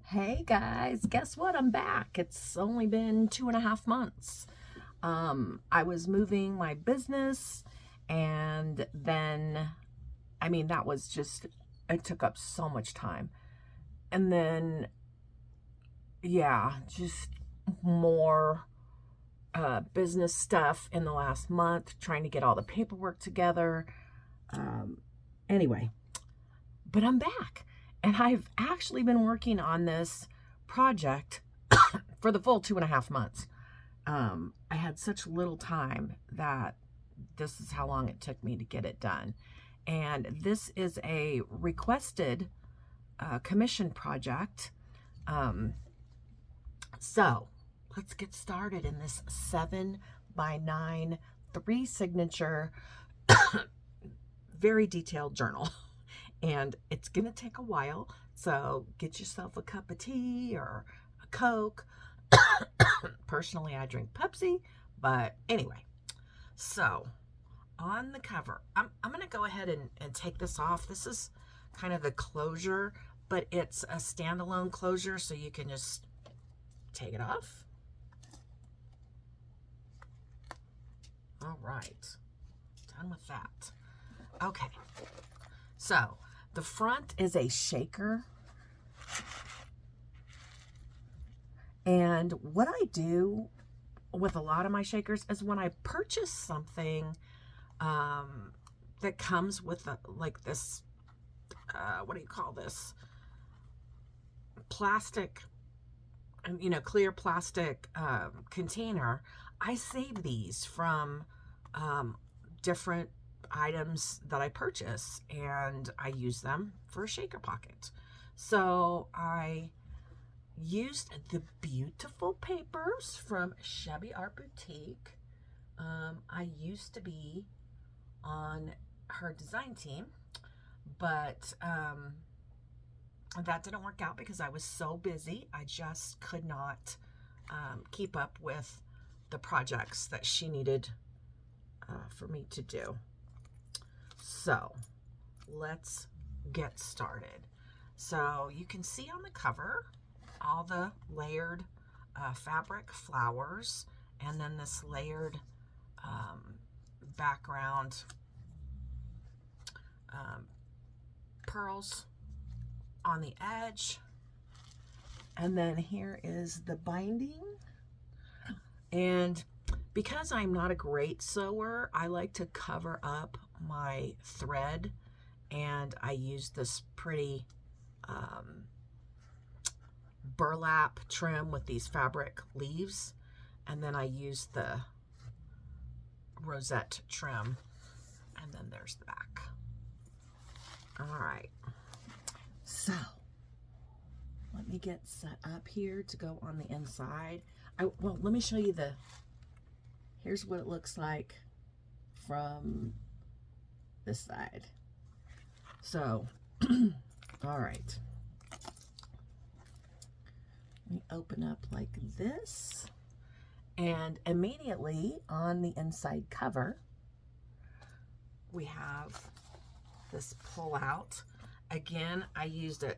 Hey guys, guess what? I'm back. It's only been 2.5 months. I was moving my business, and then, that was just, it took up so much time. And then, yeah, just more business stuff in the last month, trying to get all the paperwork together. Anyway, but I'm back. And I've actually been working on this project for the full 2.5 months. I had such little time that this is how long it took me to get it done. And this is a requested commission project. So let's get started in this 7x9 3 signature very detailed journal. And it's gonna take a while, so get yourself a cup of tea or a Coke. Personally, I drink Pepsi, but anyway. So on the cover, I'm gonna go ahead and take this off. This is kind of the closure, but it's a standalone closure, so you can just take it off. All right, done with that. Okay, so the front is a shaker. And what I do with a lot of my shakers is when I purchase something that comes with like this, what do you call this? Plastic, clear plastic container. I save these from different items that I purchase, and I use them for a shaker pocket. So I used the beautiful papers from Shabby Art Boutique. I used to be on her design team, but that didn't work out because I was so busy. I just could not keep up with the projects that she needed for me to do. So let's get started. So you can see on the cover all the layered fabric flowers, and then this layered background pearls on the edge. And then here is the binding. And because I'm not a great sewer, I like to cover up my thread, and I use this pretty burlap trim with these fabric leaves, and then I use the rosette trim, and then there's the back. All right, so let me get set up here to go on the inside. Well, let me show you here's what it looks like from this side. So, all right. Let me open up like this, and immediately on the inside cover, we have this pull out. Again, I used a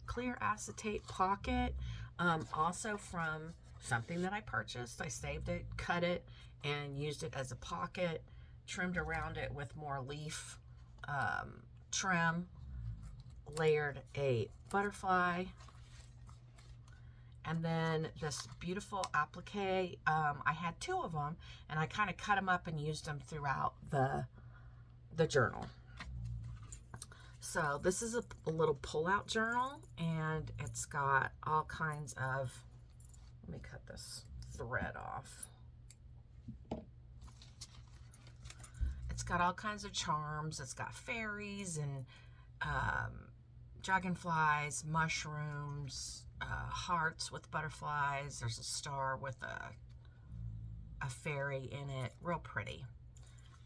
clear acetate pocket, also from something that I purchased. I saved it, cut it, and used it as a pocket, trimmed around it with more leaf trim, layered a butterfly, and then this beautiful applique. I had 2 of them, and I kind of cut them up and used them throughout the journal. So this is a little pull-out journal, and it's got all kinds of, let me cut this thread off. It's got all kinds of charms. It's got fairies and dragonflies, mushrooms, hearts with butterflies. There's a star with a fairy in it. Real pretty.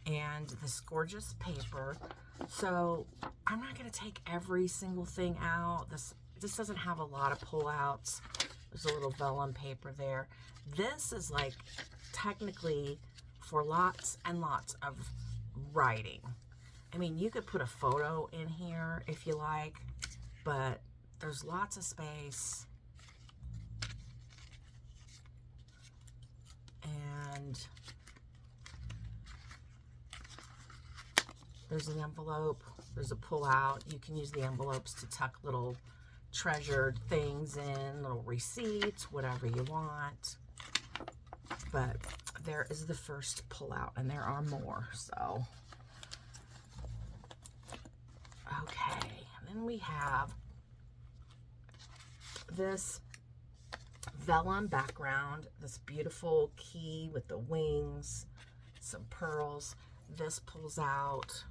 And this gorgeous paper. So I'm not going to take every single thing out. This doesn't have a lot of pullouts. There's a little vellum paper there. This is like technically for lots and lots of writing. I mean, you could put a photo in here if you like, but there's lots of space. And there's an envelope. There's a pull-out. You can use the envelopes to tuck little treasured things in, little receipts, whatever you want. But there is the first pull-out, and there are more, so. Okay, and then we have this vellum background, this beautiful key with the wings, some pearls. This pulls out.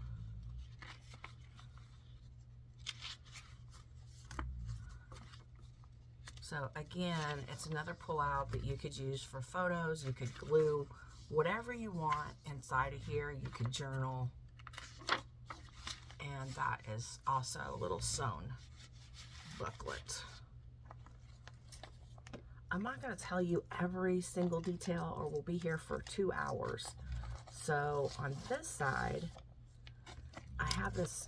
So again, it's another pull-out that you could use for photos. You could glue whatever you want inside of here. You could journal. And that is also a little sewn booklet. I'm not going to tell you every single detail or we'll be here for 2 hours. So on this side, I have this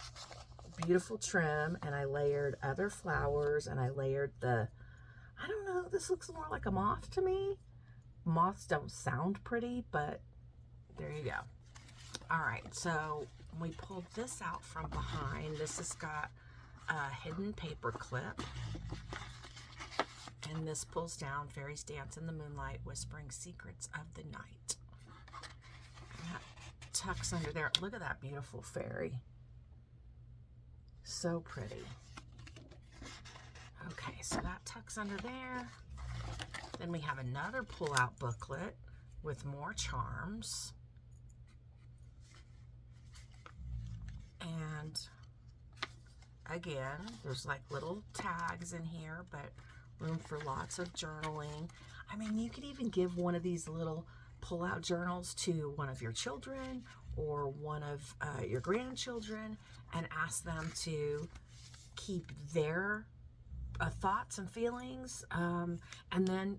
beautiful trim and I layered other flowers and I layered the, I don't know, this looks more like a moth to me. Moths don't sound pretty, but there you go. All right, so we pulled this out from behind. This has got a hidden paper clip. And this pulls down, fairies dance in the moonlight, whispering secrets of the night. And that tucks under there. Look at that beautiful fairy. So pretty. Okay, so that tucks under there. Then we have another pull-out booklet with more charms. And again, there's like little tags in here, but room for lots of journaling. I mean, you could even give one of these little pull-out journals to one of your children or one of your grandchildren and ask them to keep their thoughts and feelings, and then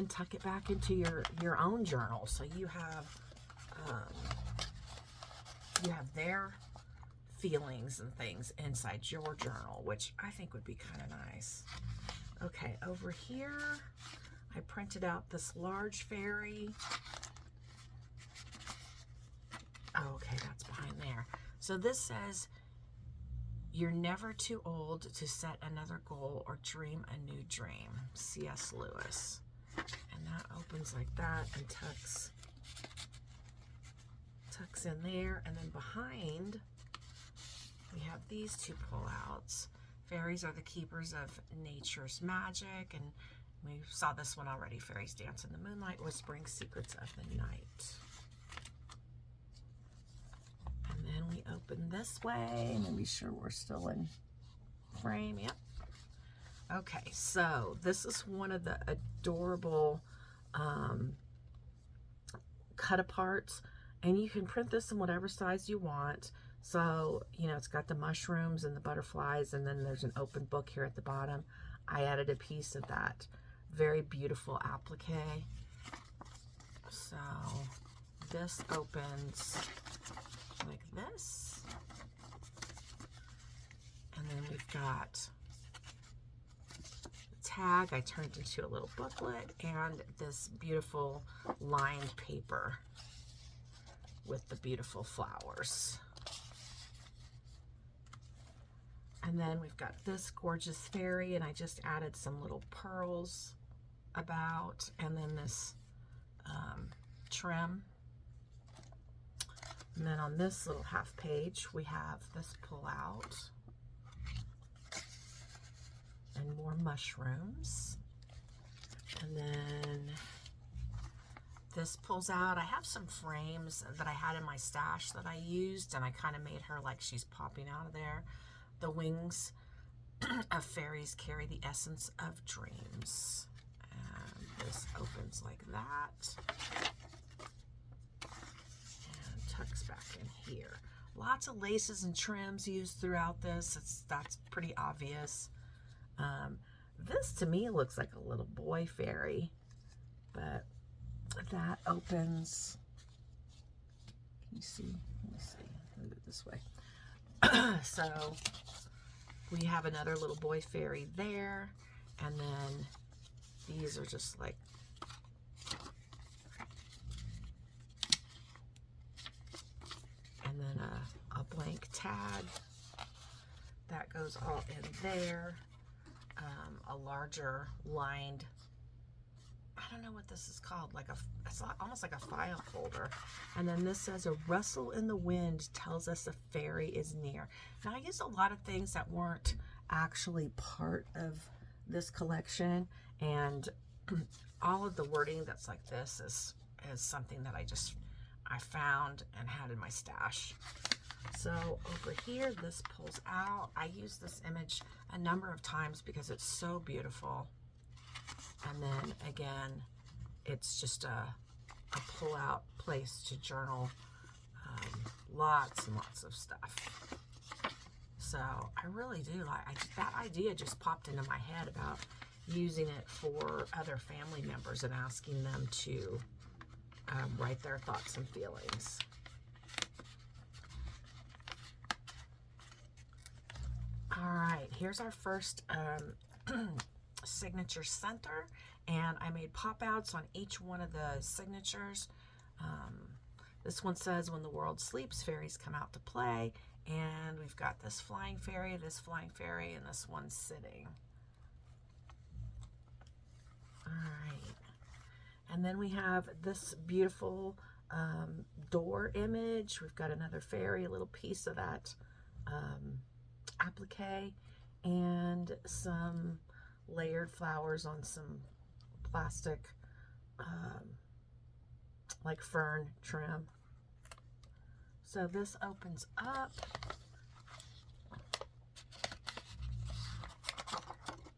tuck it back into your own journal. So you have their feelings and things inside your journal, which I think would be kind of nice. Okay, over here, I printed out this large fairy. Oh, okay, that's behind there. So this says, "You're never too old to set another goal or dream a new dream." C.S. Lewis. And that opens like that and tucks in there. And then behind, we have these two pullouts. Fairies are the keepers of nature's magic, and we saw this one already. Fairies dance in the moonlight, whispering secrets of the night. And then we open this way, and be sure we're still in frame. Yep. Okay, so this is one of the adorable cut-aparts, and you can print this in whatever size you want. So, you know, it's got the mushrooms and the butterflies, and then there's an open book here at the bottom. I added a piece of that very beautiful applique. So this opens like this. And then we've got the tag I turned into a little booklet, and this beautiful lined paper with the beautiful flowers. And then we've got this gorgeous fairy, and I just added some little pearls about, and then this trim. And then on this little half page, we have this pull out and more mushrooms. And then this pulls out. I have some frames that I had in my stash that I used, and I kind of made her like she's popping out of there. The wings of fairies carry the essence of dreams. And this opens like that. And tucks back in here. Lots of laces and trims used throughout this. That's pretty obvious. This to me looks like a little boy fairy, but that opens. Can you see? Let me see. Move it this way. So we have another little boy fairy there, and then these are just like and then a blank tag that goes all in there. A larger lined, I don't know what this is called, like it's almost like a file folder. And then this says, a rustle in the wind tells us a fairy is near. Now I used a lot of things that weren't actually part of this collection, and all of the wording that's like this is something that I found and had in my stash. So over here, this pulls out. I used this image a number of times because it's so beautiful. And then again, it's just a pull-out place to journal lots and lots of stuff. So I really do like, that idea just popped into my head about using it for other family members and asking them to write their thoughts and feelings. All right, here's our first signature center, and I made pop-outs on each one of the signatures. This one says, when the world sleeps, fairies come out to play, and we've got this flying fairy, and this one sitting. All right, and then we have this beautiful door image. We've got another fairy, a little piece of that applique, and some layered flowers on some plastic like fern trim. So this opens up,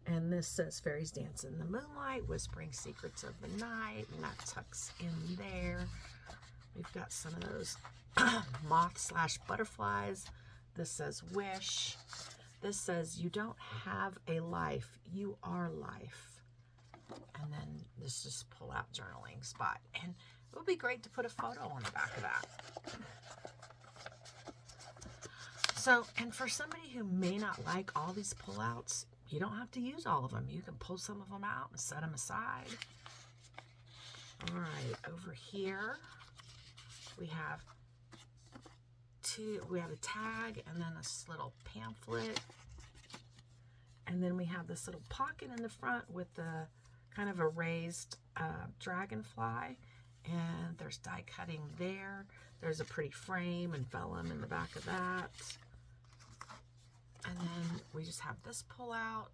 and this says fairies dance in the moonlight, whispering secrets of the night, and that tucks in there. We've got some of those moth/butterflies. This says wish. This says, you don't have a life, you are life. And then this just pull out journaling spot. And it would be great to put a photo on the back of that. So, and for somebody who may not like all these pullouts, you don't have to use all of them. You can pull some of them out and set them aside. All right, over here we have a tag, and then this little pamphlet, and then we have this little pocket in the front with the kind of a raised dragonfly, and there's die cutting there. There's a pretty frame and vellum in the back of that, and then we just have this pull out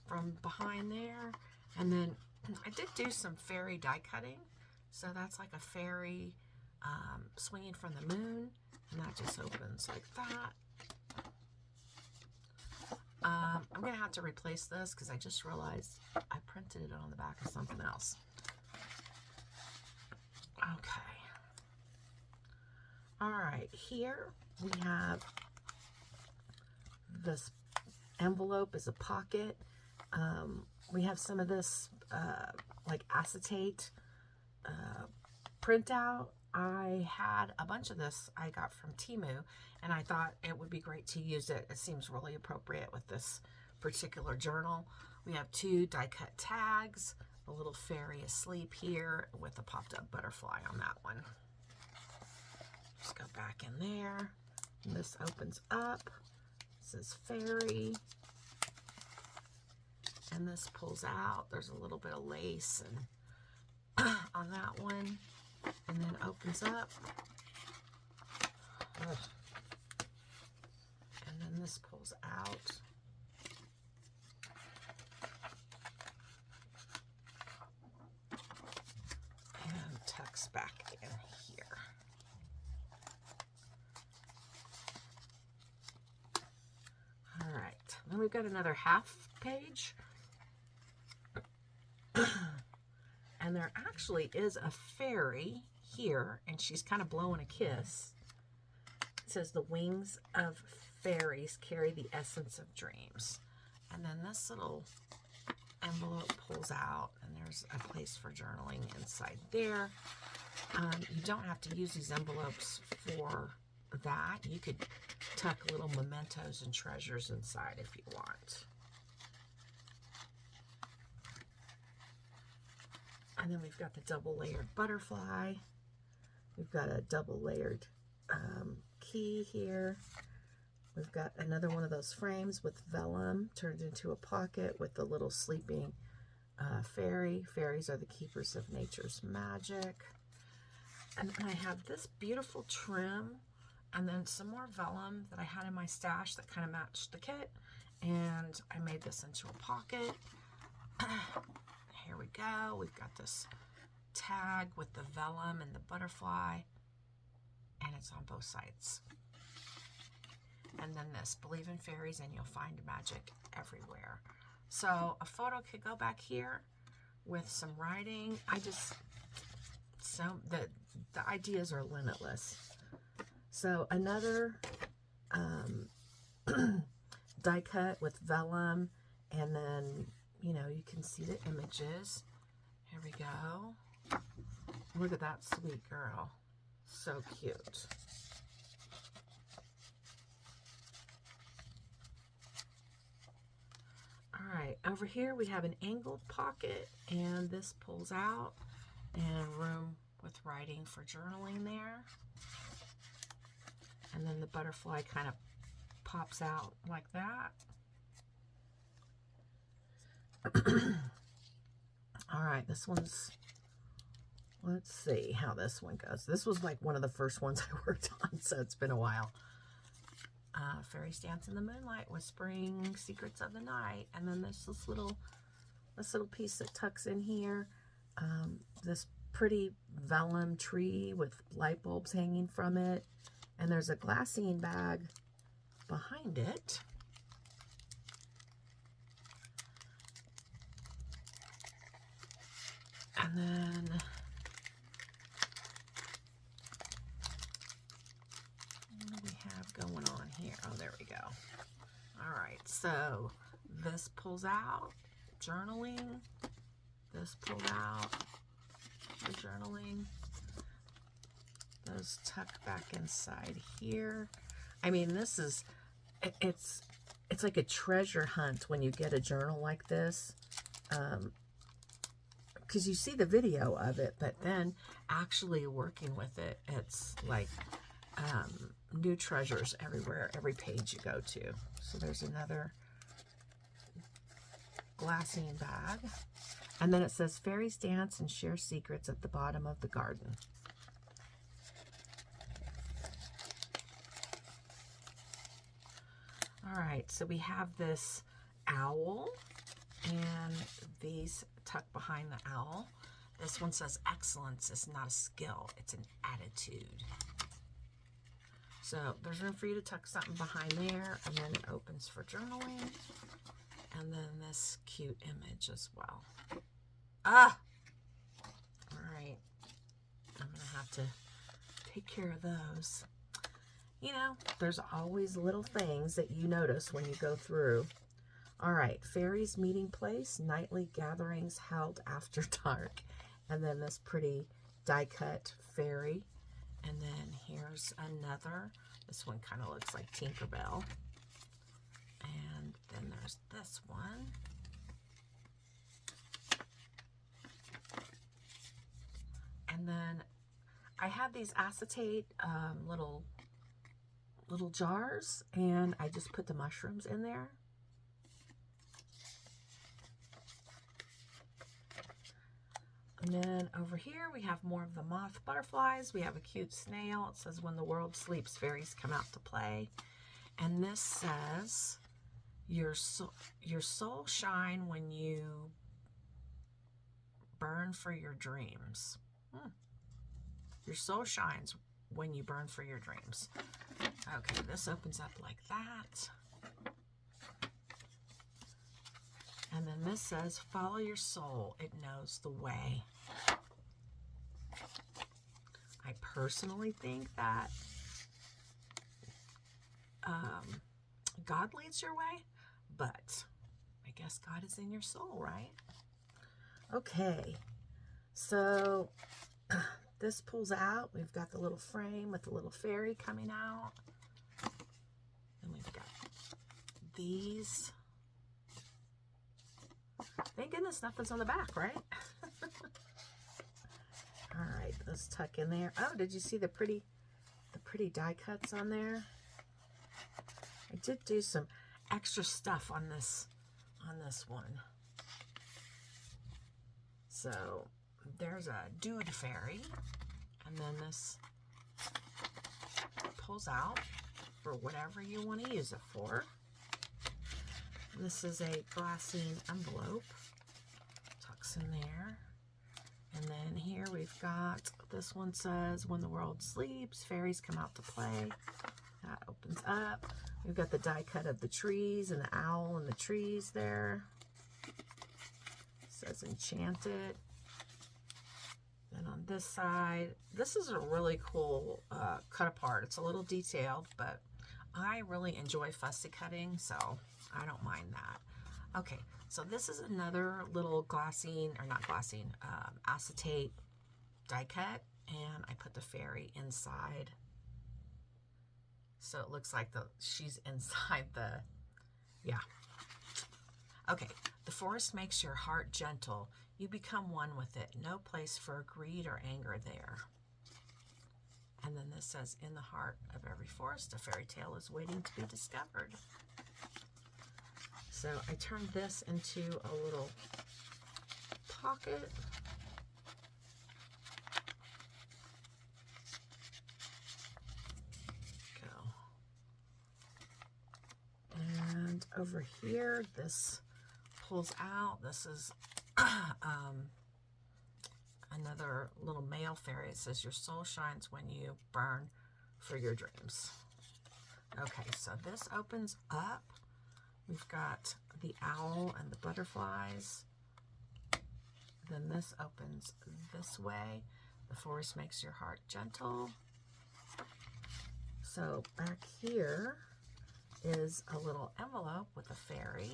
from behind there. And then I did do some fairy die cutting, so that's like a fairy swinging from the moon. And that just opens like that. I'm going to have to replace this because I just realized I printed it on the back of something else. Okay. All right, here we have this envelope as a pocket. We have some of this like acetate printout. I had a bunch of this I got from Temu, and I thought it would be great to use it. It seems really appropriate with this particular journal. We have 2 die-cut tags, a little fairy asleep here with a popped-up butterfly on that one. Just go back in there. And this opens up. It says fairy. And this pulls out. There's a little bit of lace and on that one. And then opens up. Ugh. And then this pulls out. And tucks box back in here. All right, then we've got another half page. And there actually is a fairy here, and she's kind of blowing a kiss. It says, the wings of fairies carry the essence of dreams. And then this little envelope pulls out, and there's a place for journaling inside there. You don't have to use these envelopes for that. You could tuck little mementos and treasures inside if you want. And then we've got the double layered butterfly. We've got a double layered key here. We've got another one of those frames with vellum turned into a pocket with the little sleeping fairy. Fairies are the keepers of nature's magic. And then I have this beautiful trim and then some more vellum that I had in my stash that kind of matched the kit. And I made this into a pocket. Here we go. We've got this tag with the vellum and the butterfly, and it's on both sides. And then this, believe in fairies and you'll find magic everywhere. So a photo could go back here with some writing. The ideas are limitless. So another die cut with vellum, and then you know, you can see the images. Here we go. Look at that sweet girl. So cute. All right, over here we have an angled pocket, and this pulls out, and room with writing for journaling there. And then the butterfly kind of pops out like that. All right, this one's, let's see how this one goes. This was like one of the first ones I worked on, so it's been a while. Fairies dance in the moonlight, whispering secrets of the night. And then there's this little piece that tucks in here. This pretty vellum tree with light bulbs hanging from it. And there's a glassine bag behind it. And then what do we have going on here? Oh, there we go. All right, so this pulls out, journaling. This pulled out for journaling. Those tuck back inside here. I mean, this is, it's like a treasure hunt when you get a journal like this. Because you see the video of it, but then actually working with it, it's like new treasures everywhere, every page you go to. So there's another glassine bag. And then it says, fairies dance and share secrets at the bottom of the garden. All right, so we have this owl, and these tuck behind the owl. This one says, excellence is not a skill, it's an attitude. So there's room for you to tuck something behind there, and then it opens for journaling. And then this cute image as well. Ah! All right, I'm gonna have to take care of those. You know, there's always little things that you notice when you go through. All right, fairies meeting place, nightly gatherings held after dark. And then this pretty die cut fairy. And then here's another. This one kind of looks like Tinkerbell. And then there's this one. And then I have these acetate little jars, and I just put the mushrooms in there. And then over here we have more of the moth butterflies. We have a cute snail. It says, when the world sleeps, fairies come out to play. And this says, your soul shine when you burn for your dreams. Your soul shines when you burn for your dreams. Okay, this opens up like that. And then this says, follow your soul. It knows the way. I personally think that God leads your way, but I guess God is in your soul, right? Okay, so this pulls out. We've got the little frame with the little fairy coming out. And we've got these. Thank goodness nothing's on the back, right? All right, let's tuck in there. Oh, did you see the pretty die cuts on there? I did do some extra stuff on this one. So there's a dude fairy, and then this pulls out for whatever you want to use it for. This is a glassine envelope. Tucks in there. And then here we've got, this one says, when the world sleeps, fairies come out to play. That opens up. We've got the die cut of the trees and the owl and the trees there. It says enchanted. Then on this side, this is a really cool cut apart. It's a little detailed, but I really enjoy fussy cutting, so I don't mind that. Okay, so this is another little glassine, or not glassine, acetate die cut, and I put the fairy inside. So it looks like she's inside the, yeah. Okay, the forest makes your heart gentle. You become one with it. No place for greed or anger there. And then this says, in the heart of every forest, a fairy tale is waiting to be discovered. So I turned this into a little pocket. And over here, this pulls out. This is another little male fairy. It says, your soul shines when you burn for your dreams. Okay, so this opens up. We've got the owl and the butterflies. Then this opens this way. The forest makes your heart gentle. So back here is a little envelope with a fairy,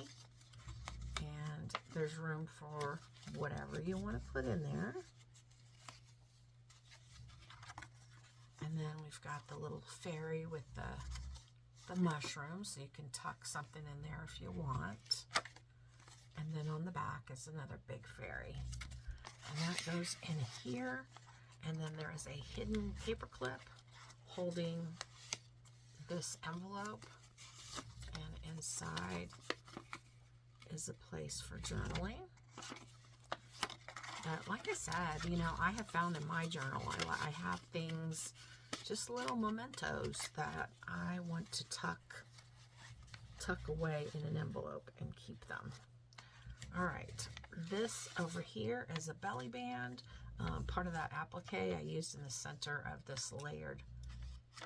and there's room for whatever you want to put in there. And then we've got the little fairy with the mushrooms, so you can tuck something in there if you want. And then on the back is another big fairy, and that goes in here. And then there is a hidden paper clip holding this envelope. And inside is a place for journaling. Like I said, you know, I have found in my journal, I have things, just little mementos that I want to tuck away in an envelope and keep them. All right, this over here is a belly band. Part of that applique I used in the center of this layered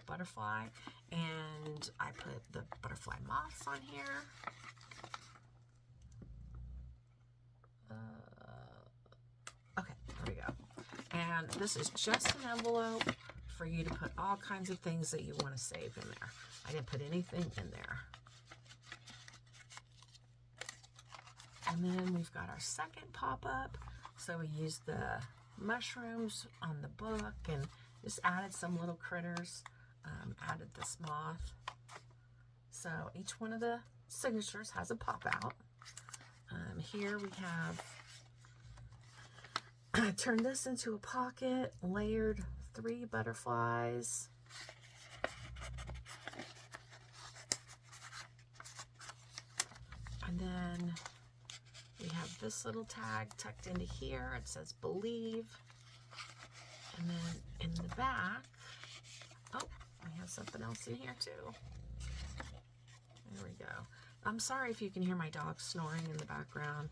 butterfly, and I put the butterfly moths on here. Okay, there we go. And this is just an envelope for you to put all kinds of things that you want to save in there. I didn't put anything in there. And then we've got our second pop-up. So we used the mushrooms on the book and just added some little critters. Added this moth. So each one of the signatures has a pop out. Here we have turned this into a pocket, layered 3 butterflies. And then we have this little tag tucked into here. It says believe. And then in the back, oh, I have something else in here too. There we go. I'm sorry if you can hear my dog snoring in the background.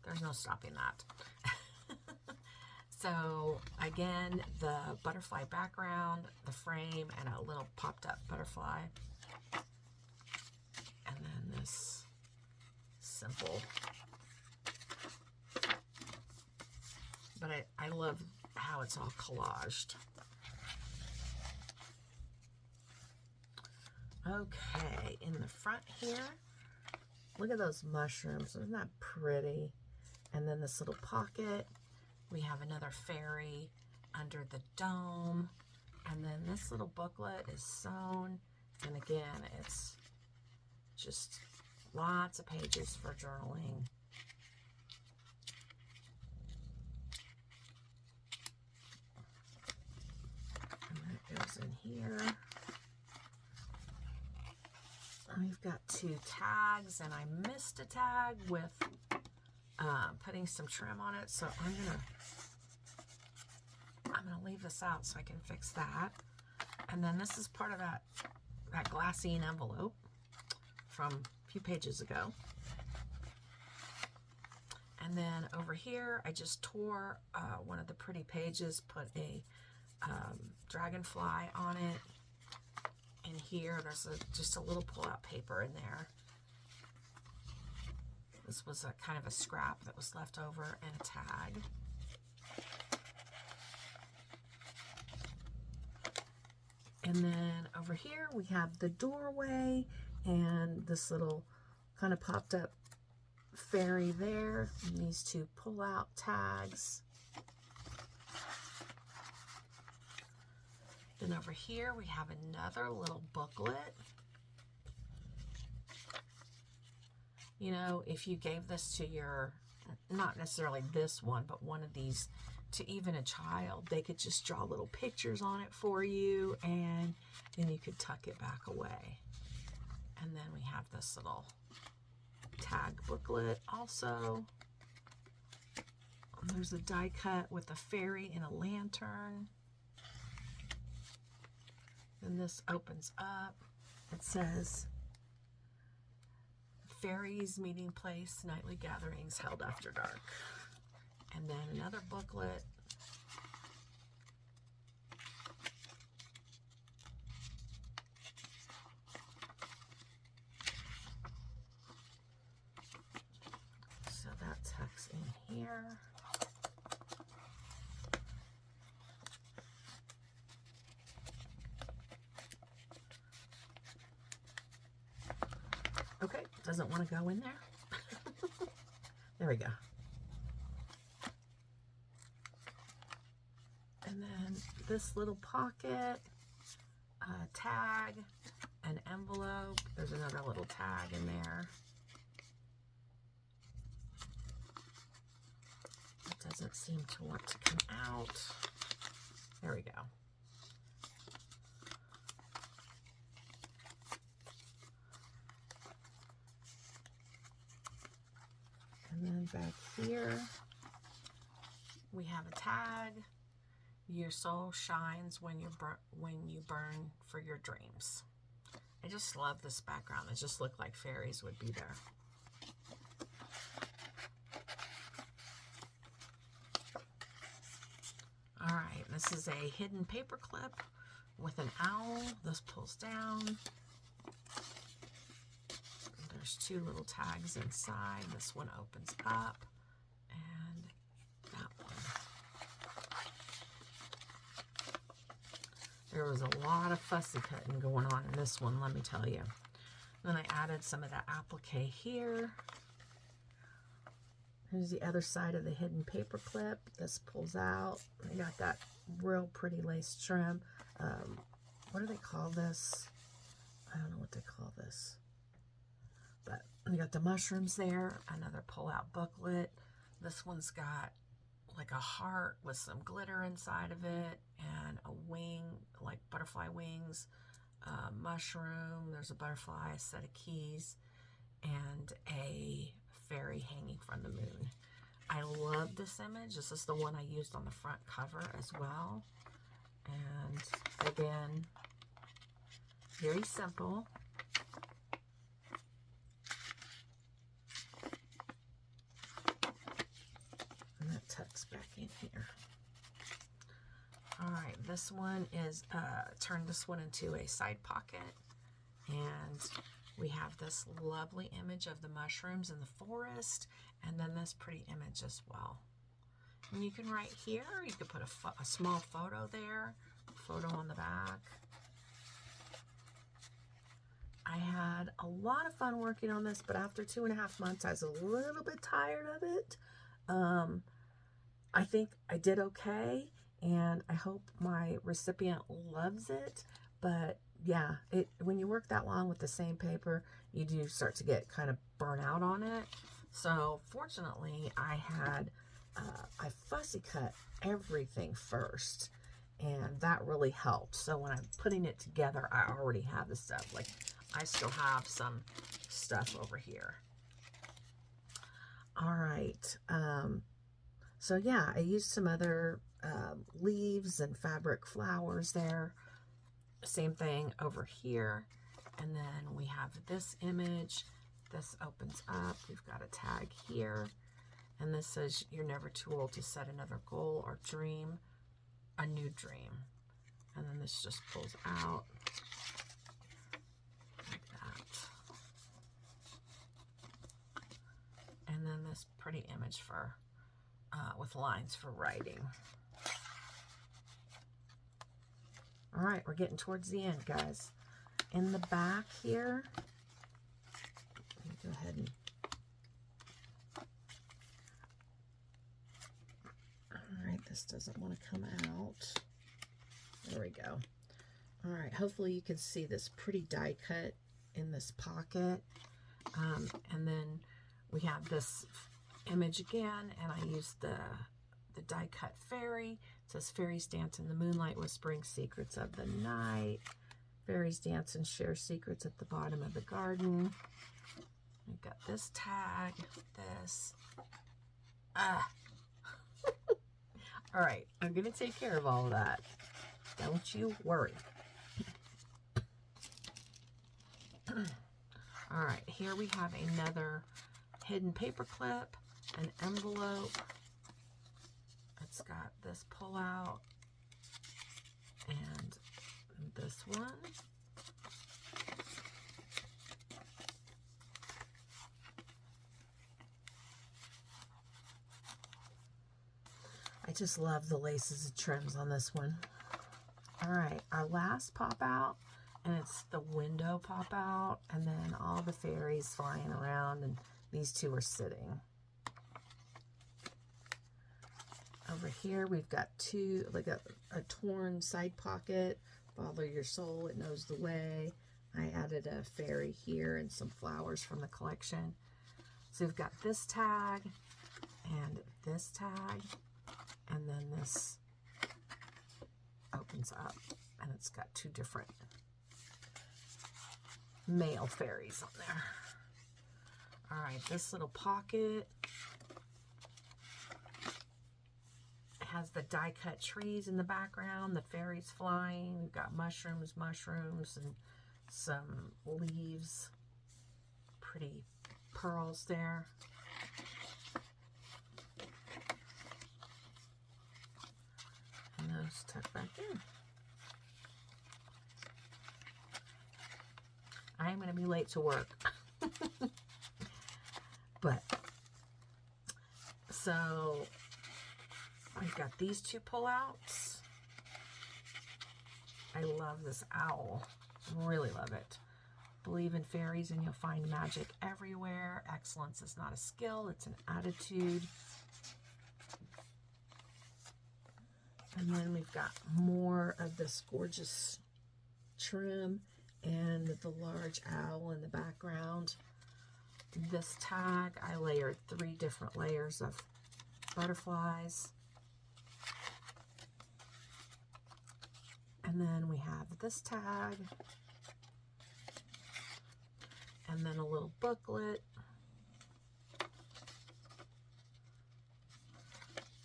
There's no stopping that. So again, the butterfly background, the frame, and a little popped up butterfly. And then this simple. But I love how it's all collaged. Okay, in the front here, look at those mushrooms. Isn't that pretty? And then this little pocket. We have another fairy under the dome. And then this little booklet is sewn. And again, it's just lots of pages for journaling. And that goes in here. We've got 2 tags, and I missed a tag with putting some trim on it, so I'm gonna leave this out so I can fix that. And then this is part of that glassine envelope from a few pages ago. And then over here, I just tore one of the pretty pages, put a dragonfly on it. And here, there's just a little pull-out paper in there. This was a kind of a scrap that was left over, and a tag. And then over here, we have the doorway and this little kind of popped up fairy there, and these 2 pull-out tags. Then over here, we have another little booklet. You know, if you gave this to your, not necessarily this one, but one of these, to even a child, they could just draw little pictures on it for you, and then you could tuck it back away. And then we have this little tag booklet also. There's a die cut with a fairy and a lantern. And this opens up. It says, Fairies Meeting Place, Nightly Gatherings Held After Dark. And then another booklet. So that tucks in here. Okay, doesn't want to go in there. There we go. And then this little pocket, tag, an envelope. There's another little tag in there. It doesn't seem to want to come out. There we go. And then back here, we have a tag. Your soul shines when you burn for your dreams. I just love this background. It just looked like fairies would be there. All right, this is a hidden paper clip with an owl. This pulls down. There's 2 little tags inside. This one opens up, and that one. There was a lot of fussy cutting going on in this one, let me tell you. Then I added some of that applique here. Here's the other side of the hidden paper clip. This pulls out. I got that real pretty lace trim. What do they call this? I don't know what they call this. But we got the mushrooms there, another pull-out booklet. This one's got like a heart with some glitter inside of it, and a wing, like butterfly wings, mushroom. There's a butterfly, a set of keys, and a fairy hanging from the moon. I love this image. This is the one I used on the front cover as well. And again, very simple. And that tucks back in here. All right, this one is, turn this one into a side pocket. And we have this lovely image of the mushrooms in the forest, and then this pretty image as well. And you can write here, you could put a small photo there, photo on the back. I had a lot of fun working on this, but after 2.5 months, I was a little bit tired of it. I think I did okay, and I hope my recipient loves it. But yeah, when you work that long with the same paper, you do start to get kind of burnt out on it. So fortunately, I fussy cut everything first, and that really helped. So when I'm putting it together, I already have the stuff. Like, I still have some stuff over here. All right. So yeah, I used some other leaves and fabric flowers there. Same thing over here. And then we have this image. This opens up. We've got a tag here. And this says, you're never too old to set another goal or dream a new dream. And then this just pulls out like that. And then this pretty image for with lines for writing. All right, we're getting towards the end, guys. In the back here, let me go ahead and, all right, this doesn't want to come out. There we go. All right, hopefully you can see this pretty die cut in this pocket. And then we have this image again, and I used the die cut fairy. It says, fairies dance in the moonlight, whispering secrets of the night. Fairies dance and share secrets at the bottom of the garden. We've got this tag, this. All right, I'm going to take care of all of that. Don't you worry. All right, here we have another hidden paper clip, an envelope. It's got this pull out and this one. I just love the laces and trims on this one. All right, our last pop out, and it's the window pop out, and then all the fairies flying around, and these two are sitting. Over here, we've got two, like a torn side pocket. Follow your soul, it knows the way. I added a fairy here and some flowers from the collection. So we've got this tag and this tag, and then this opens up, and it's got two different male fairies on there. All right, this little pocket has the die cut trees in the background, the fairies flying. We've got mushrooms, and some leaves. Pretty pearls there. And those tuck back in. I am going to be late to work. But, so, I've got these two pullouts. I love this owl. Really love it. Believe in fairies and you'll find magic everywhere. Excellence is not a skill, it's an attitude. And then we've got more of this gorgeous trim and the large owl in the background. This tag, I layered 3 different layers of butterflies. And then we have this tag. And then a little booklet.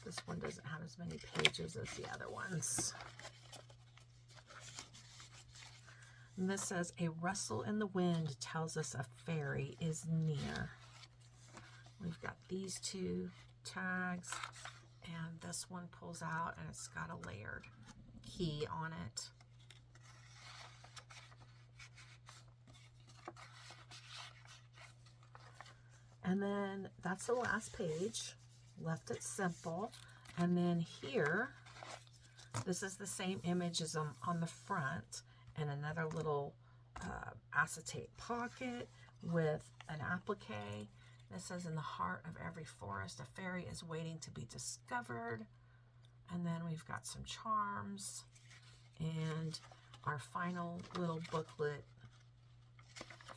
This one doesn't have as many pages as the other ones. And this says, a rustle in the wind tells us a fairy is near. We've got these 2 tags, and this one pulls out, and it's got a layered key on it. And then that's the last page. Left it simple. And then here, this is the same image as on the front, and another little acetate pocket with an applique. This says, in the heart of every forest, a fairy is waiting to be discovered. And then we've got some charms and our final little booklet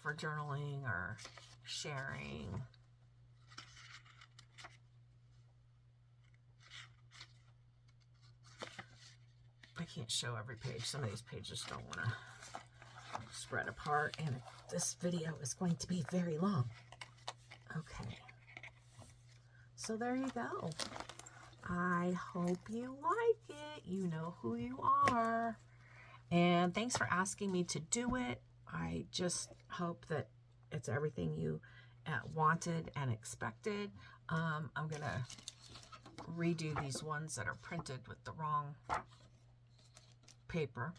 for journaling or sharing. I can't show every page. Some of these pages don't want to spread apart, and this video is going to be very long. Okay. So there you go. I hope you like it. You know who you are. And thanks for asking me to do it. I just hope that it's everything you wanted and expected. I'm going to redo these ones that are printed with the wrong paper.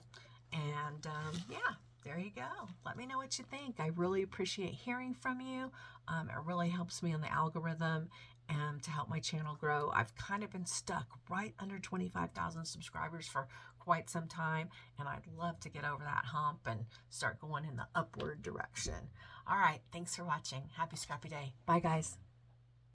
And yeah, there you go. Let me know what you think. I really appreciate hearing from you. It really helps me on the algorithm and to help my channel grow. I've kind of been stuck right under 25,000 subscribers for quite some time, and I'd love to get over that hump and start going in the upward direction. All right, thanks for watching. Happy Scrappy Day. Bye, guys.